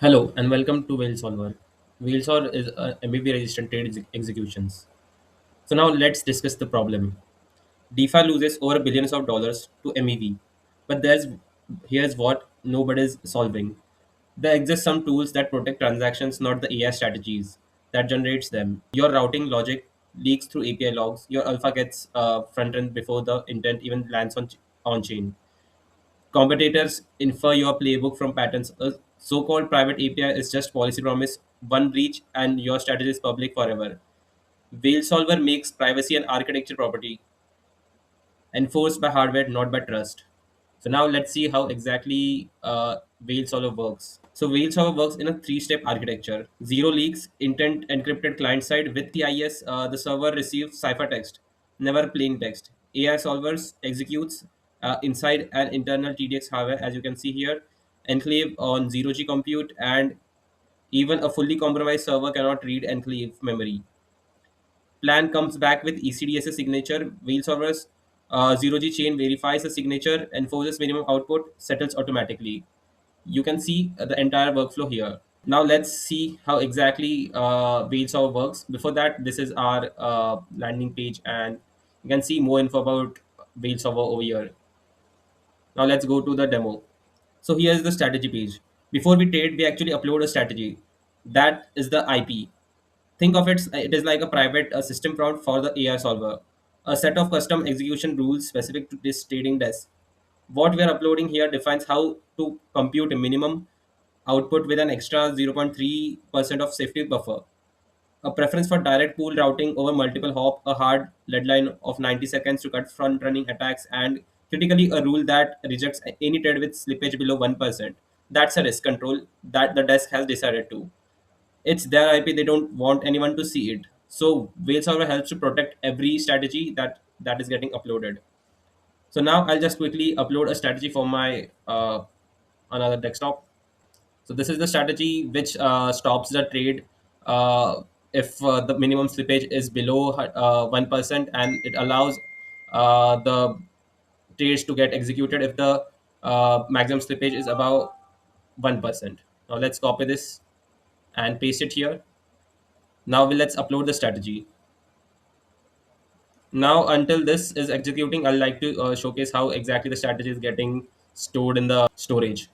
Hello and welcome to VeilSolver. VeilSolver is a MEV-resistant trade executions. So now let's discuss the problem. DeFi loses over billions of dollars to MEV, but here's what nobody's solving. There exist some tools that protect transactions, not the AI strategies that generates them. Your routing logic leaks through API logs. Your alpha gets front-end before the intent even lands on chain. Competitors infer your playbook from patterns. A so-called private API is just policy promise, one breach, and your strategy is public forever. VeilSolver makes privacy an architecture property, enforced by hardware, not by trust. So now let's see how exactly VeilSolver works. So VeilSolver works in a three-step architecture. Zero leaks, intent encrypted client side with TIS. The server receives ciphertext, never plain text. AI solvers executes inside an internal TDX hardware, as you can see here, enclave on zero G compute, and even a fully compromised server cannot read enclave memory. Plan comes back with ECDS signature. Wheel solvers zero G chain verifies the signature, enforces minimum output, settles automatically. You can see the entire workflow here. Now let's see how exactly VeilSolver works. Before that, this is our landing page, and you can see more info about VeilSolver over here. Now let's go to the demo. So here's the strategy page. Before we trade, we actually upload a strategy. That is the IP. Think of it is like a private system prompt for the AI solver, a set of custom execution rules specific to this trading desk. What we are uploading here defines how to compute a minimum output with an extra 0.3% of safety buffer, a preference for direct pool routing over multiple hop, a hard deadline of 90 seconds to cut front running attacks, and critically a rule that rejects any trade with slippage below 1%. That's a risk control that the desk has decided to. It's their IP, they don't want anyone to see it. So VeilSolver helps to protect every strategy that is getting uploaded. So now I'll just quickly upload a strategy for my another desktop. So this is the strategy which stops the trade if the minimum slippage is below 1%, and it allows the trades to get executed if the maximum slippage is above 1%. Now let's copy this and paste it here. Now let's upload the strategy. Now until this is executing, I'd like to showcase how exactly the strategy is getting stored in the storage.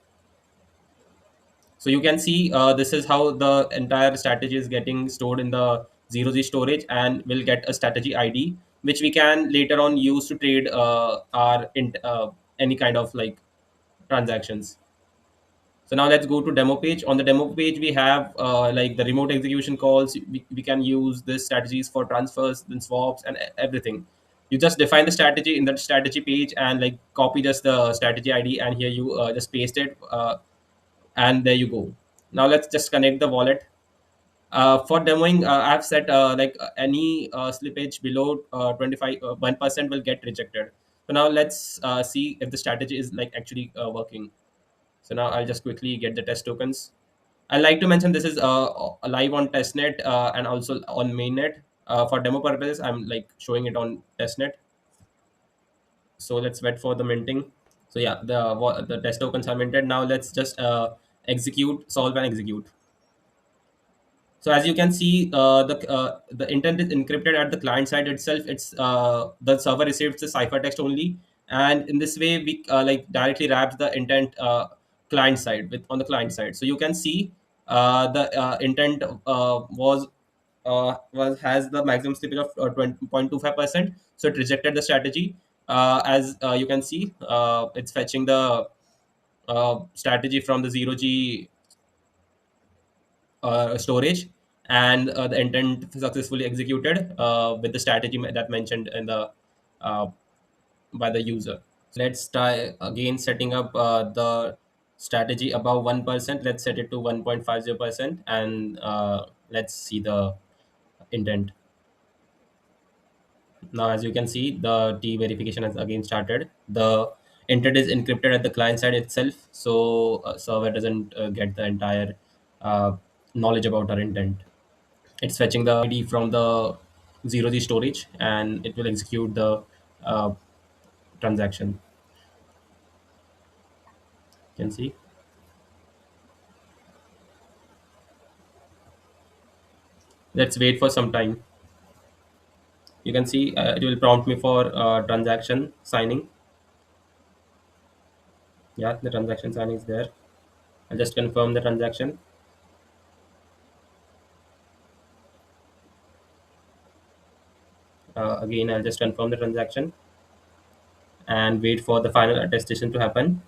So you can see this is how the entire strategy is getting stored in the zero G storage, and we'll get a strategy ID, which we can later on use to trade any kind of like transactions. So now let's go to demo page. On the demo page, we have like the remote execution calls. We can use this strategies for transfers, then swaps, and everything. You just define the strategy in the strategy page and like copy just the strategy ID, and here you just paste it, and there you go. Now let's just connect the wallet. For demoing, I've set any slippage below 25 1% will get rejected. So now let's see if the strategy is like actually working. So now I'll just quickly get the test tokens. I like to mention this is live on testnet and also on mainnet. For demo purposes, I'm like showing it on testnet. So let's wait for the minting. So yeah, the test tokens are minted. Now let's just execute, solve, and execute. So as you can see, the intent is encrypted at the client side itself. It's the server receives the ciphertext only, and in this way we like directly wraps the intent client side with on the client side. So you can see the intent was has the maximum slippage of 20.25%. So it rejected the strategy. As you can see, it's fetching the strategy from the zero G storage, and the intent successfully executed with the strategy that mentioned in the uh, by the user. So let's try again setting up the strategy above 1%. Let's set it to 1.50%, and let's see the intent. Now as you can see, the T verification has again started. The intent is encrypted at the client side itself, so server doesn't get the entire knowledge about our intent. It's fetching the ID from the zero G storage, and it will execute the uh, transaction. You can see. Let's wait for some time. You can see it will prompt me for transaction signing. Yeah, the transaction signing is there. I'll just confirm the transaction. Again, I'll just confirm the transaction and wait for the final attestation to happen.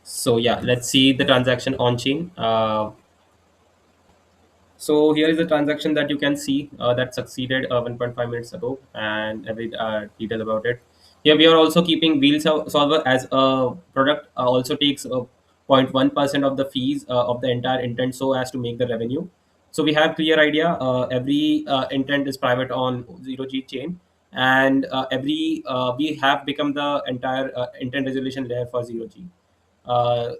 So yeah, let's see the transaction on chain. So here is the transaction that you can see that succeeded 1.5 minutes ago, and every detail about it. Here we are also keeping Solver as a product. Also takes 0.1% of the fees of the entire intent, so as to make the revenue. So we have clear idea. Every intent is private on zero G chain, and every we have become the entire intent resolution layer for zero G. Uh,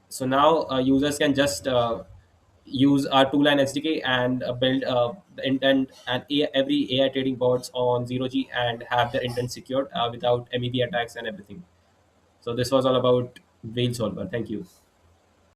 so now users can just use our two-line SDK and build the intent and every AI trading bots on zero G and have their intent secured without MEV attacks and everything. So this was all about VeilSolver. Thank you.